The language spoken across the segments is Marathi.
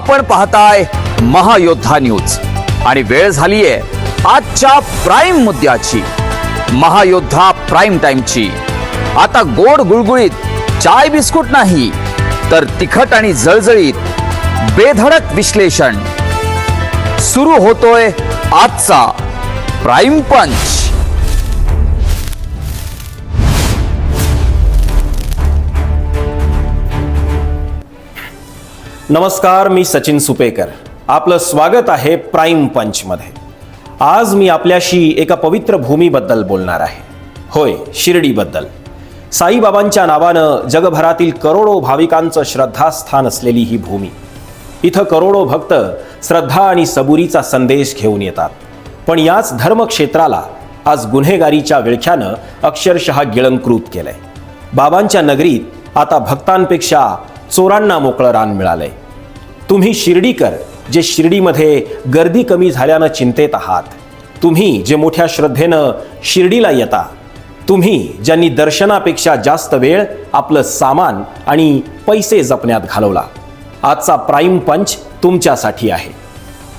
आपण पाहताय महायोद्धा न्यूज आणि वेळ झालीये आजच्या प्राईम मुद्द्याची, महायोद्धा प्राईम टाइमची। आता गोड गुळगुळीत चाय बिस्कुट नाही तर तिखट आणि जळजळीत बेधडक विश्लेषण सुरू होतोय आजचा प्राईम पंच। नमस्कार, मी सचिन सुपेकर, आपलं स्वागत आहे प्राईम पंच मध्ये। आज मी आपल्याशी एका पवित्र भूमीबद्दल बोलणार आहे। होय, शिर्डीबद्दल। साईबाबांच्या नावानं जगभरातील करोडो भाविकांचं श्रद्धास्थान असलेली ही भूमी। इथं करोडो भक्त श्रद्धा आणि सबुरीचा संदेश घेऊन येतात। पण याच धर्मक्षेत्राला आज गुन्हेगारीच्या विळख्यानं अक्षरशः गिळंकृत केलंय। बाबांच्या नगरीत आता भक्तांपेक्षा चोरांना मोकळं रान मिळालंय। तुम्ही शिर्डीकर जे शिर्डीमध्ये गर्दी कमी झाल्यानं चिंतेत आहात, तुम्ही जे मोठ्या श्रद्धेनं शिर्डीला येता, तुम्ही ज्यांनी दर्शनापेक्षा जास्त वेळ आपलं सामान आणि पैसे जपण्यात घालवला, आजचा प्राईम पंच तुमच्यासाठी आहे।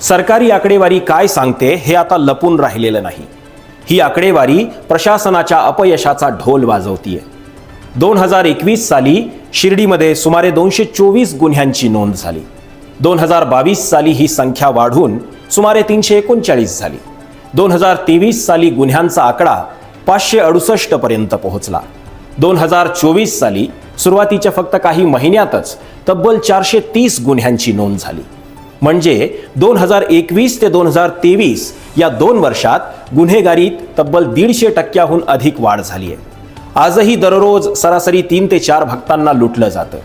सरकारी आकडेवारी काय सांगते हे आता लपून राहिलेलं नाही। ही आकडेवारी प्रशासनाच्या अपयशाचा ढोल वाजवतीये। 2021 साली शिर्डीमध्ये सुमारे 224 गुन्ह्यांची नोंद झाली। 2022 साली ही संख्या वाढून सुमारे 339 झाली। 2023 साली गुन्ह्यांचा आकडा 568 पर्यंत पोहोचला। 2024 साली सुरुवातीच्या फक्त काही महिन्यातच तब्बल 430 गुन्ह्यांची नोंद झाली। म्हणजे 2021 ते 2023 या 2 वर्षात गुन्हेगारीत तब्बल 150% अधिक वाढ झाली आहे। आजही दररोज सरासरी 3 ते 4 भक्तांना लुटलं जातं।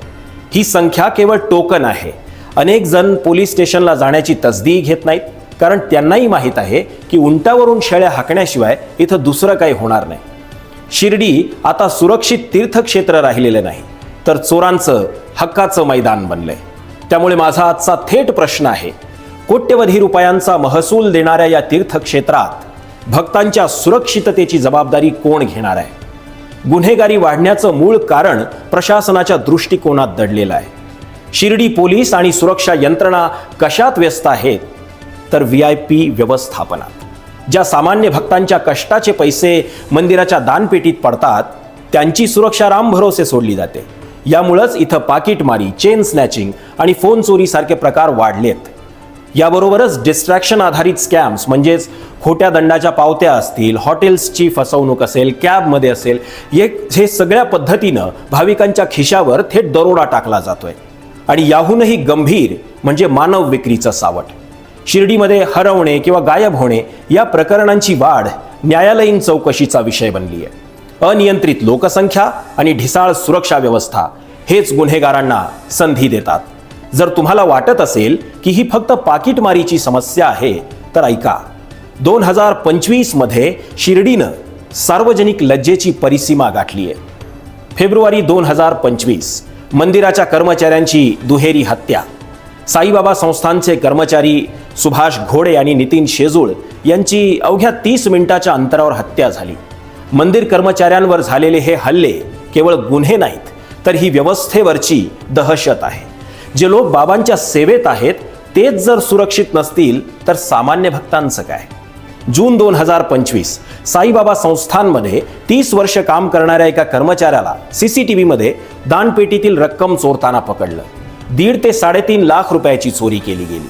ही संख्या केवळ टोकन आहे। अनेक जण पोलीस स्टेशनला जाण्याची तसदी घेत नाहीत, कारण त्यांनाही माहीत आहे की उंटावरून शेळ्या हाकण्याशिवाय इथं दुसरं काही होणार नाही। शिर्डी आता सुरक्षित तीर्थक्षेत्र राहिलेलं नाही, तर चोरांचं हक्काचं मैदान बनलंय। त्यामुळे माझा आजचा थेट प्रश्न आहे, कोट्यवधी रुपयांचा महसूल देणाऱ्या या तीर्थक्षेत्रात भक्तांच्या सुरक्षिततेची जबाबदारी कोण घेणार आहे? गुन्हेगारी वाढण्याचं मूळ कारण प्रशासनाच्या दृष्टिकोनात दडलेलं आहे। शिर्डी पोलीस आणि सुरक्षा यंत्रणा कशात व्यस्त आहेत? तर VIP व्यवस्थापनात। ज्या सामान्य भक्तांच्या कष्टाचे पैसे मंदिराच्या दानपेटीत पडतात, त्यांची सुरक्षा रामभरोसे सोडली जाते। यामुळेच इथं पाकिटमारी, चेन स्नॅचिंग आणि फोन चोरी सारखे प्रकार वाढलेत। याबरोबरच डिस्ट्रॅक्शन आधारित स्कॅम्स म्हणजेच खोट्या दंडाच्या पावत्या असतील, हॉटेल्सची फसवणूक असेल, कॅबमध्ये असेल, हे सगळ्या पद्धतीनं भाविकांच्या खिशावर थेट दरोडा टाकला जातोय। आणि याहूनही गंभीर म्हणजे मानव विक्रीचं सावट। शिर्डीमध्ये हरवणे किंवा गायब होणे या प्रकरणांची वाढ न्यायालयीन चौकशीचा विषय बनली आहे। अनियंत्रित लोकसंख्या आणि ढिसाळ सुरक्षा व्यवस्था हेच गुन्हेगारांना संधी देतात। जर तुम्हाला वाटत असेल की ही फक्त पाकिटमारीची समस्या आहे, तर ऐका। 2025 मध्ये शिर्डीनं सार्वजनिक लज्जेची परिसीमा गाठली आहे। फेब्रुवारी 2025 मंदिराच्या कर्मचाऱ्यांची दुहेरी हत्या। साईबाबा संस्थानचे कर्मचारी सुभाष घोडे आणि नितीन शेजूळ यांची अवघ्या 30 मिनिटाच्या अंतरावर हत्या झाली। मंदिर कर्मचाऱ्यांवर झालेले हे हल्ले केवळ गुन्हे नाहीत, तर ही व्यवस्थेवरची दहशत आहे। जे लोक बाबांच्या सेवेत आहेत तेच जर सुरक्षित नसतील, तर सामान्य भक्तांचं काय? जून 2025 साईबाबा संस्थानमध्ये 30 वर्ष काम करणाऱ्या एका कर्मचाऱ्याला CCTV मध्ये दानपेटीतील रक्कम चोरताना पकडलं। 1.5 ते 3.5 लाख रुपयाची चोरी केली गेली।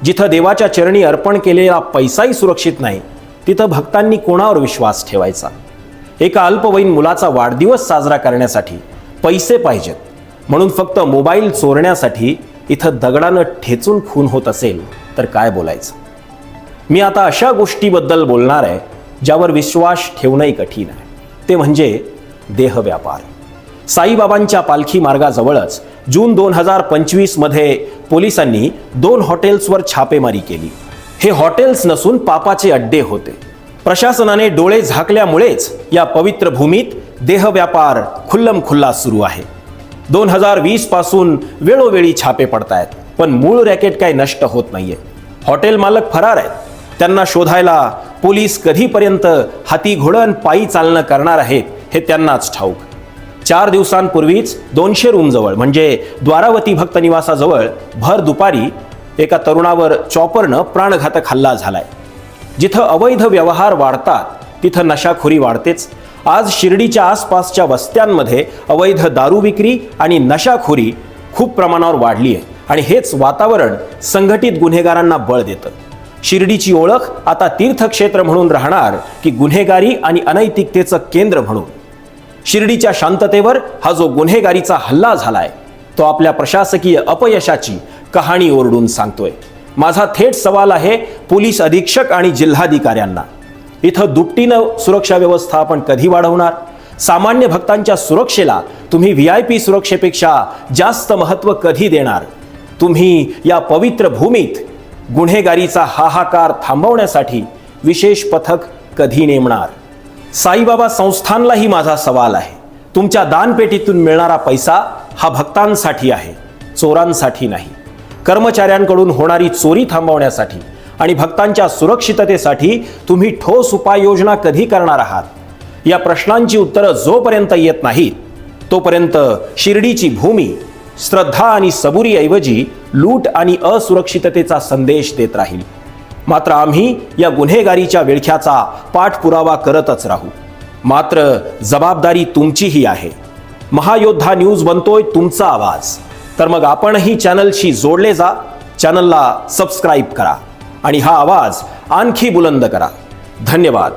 जिथं देवाच्या चरणी अर्पण केलेला पैसाही सुरक्षित नाही, तिथं भक्तांनी कोणावर विश्वास ठेवायचा? एका अल्पवयीन मुलाचा वाढदिवस साजरा करण्यासाठी पैसे पाहिजेत म्हणून फक्त मोबाईल चोरण्यासाठी इथं दगडानं ठेचून खून होत असेल, तर काय बोलायचं? मी आता अशा गोष्टीबद्दल बोलणार आहे ज्यावर विश्वास ठेवणंही कठीण आहे, ते म्हणजे देहव्यापार। साईबाबांच्या पालखी मार्गाजवळच जून 2025 मध्ये पोलिसांनी 2 हॉटेल्सवर छापेमारी केली। हे हॉटेल्स नसून पापाचे अड्डे होते। प्रशासनाने डोळे झाकल्यामुळेच या पवित्र भूमीत देहव्यापार खुल्लमखुल्ला सुरू आहे। 2020 पासून वेळोवेळी छापे पडतायत, पण मूळ रॅकेट काय नष्ट होत नाहीये। हॉटेल मालक फरार आहेत, त्यांना शोधायला पोलीस कधीपर्यंत हाती घोडं पायी चालणं करणार आहेत हे त्यांनाच ठाऊक। 4 दिवसांपूर्वीच 200 रूमजवळ म्हणजे द्वारावती भक्त निवासाजवळ भर दुपारी एका तरुणावर चॉपरनं प्राणघातक हल्ला झालाय. जिथं अवैध व्यवहार वाढतात तिथं नशाखोरी वाढतेच. आज शिर्डीच्या आसपासच्या वस्त्यांमध्ये अवैध दारू विक्री आणि नशाखोरी खूप प्रमाणावर वाढली आहे आणि हेच वातावरण संघटित गुन्हेगारांना बळ देतं. शिर्डीची ओळख आता तीर्थक्षेत्र म्हणून राहणार की गुन्हेगारी आणि अनैतिकतेचं केंद्र म्हणून? शिर्डीच्या शांततेवर हा जो गुन्हेगारीचा हल्ला झालाय तो आपल्या प्रशासकीय अपयशाची कहाणी ओरडून सांगतोय. माझा थेट सवाल आहे पोलीस अधीक्षक आणि जिल्हाधिकाऱ्यांना, इथं दुपटीनं सुरक्षा व्यवस्था आपण कधी वाढवणार? सामान्य भक्तांच्या सुरक्षेला तुम्ही VIP सुरक्षेपेक्षा जास्त महत्त्व कधी देणार? तुम्ही या पवित्र भूमीत गुन्हेगारीचा हाहाकार थांबवण्यासाठी विशेष पथक कधी नेमणार? साईबाबा संस्थानलाही माझा सवाल आहे. तुमच्या दानपेटीतून मिळणारा पैसा हा भक्तांसाठी आहे, चोरांसाठी नाही. कर्मचाऱ्यांकडून होणारी चोरी थांबवण्यासाठी आणि भक्तांच्या सुरक्षिततेसाठी तुम्ही ठोस उपाययोजना कधी करणार आहात? या प्रश्नांची उत्तरं जोपर्यंत येत नाहीत तोपर्यंत शिर्डीची भूमी श्रद्धा आणि सबुरीऐवजी लूट आणि असुरक्षिततेचा संदेश देत राहील. मात्र आम्ही या गुन्हेगारीच्या विळख्याचा पाठपुरावा करतच राहू. मात्र जबाबदारी तुमचीही आहे. महायोद्धा न्यूज बनतोय तुमचा आवाज. तर मग आपणही चॅनलशी जोडले जा, चॅनलला सबस्क्राईब करा आणि हा आवाज आणखी बुलंद करा. धन्यवाद.